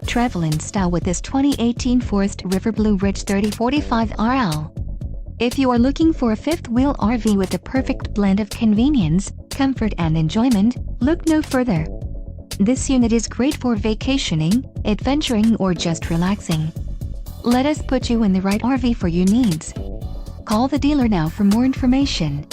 Travel in style with this 2018 Forest River Blue Ridge 3045 RL. If you are looking for a fifth-wheel RV with the perfect blend of convenience, comfort and enjoyment, look no further. This unit is great for vacationing, adventuring or just relaxing. Let us put you in the right RV for your needs. Call the dealer now for more information.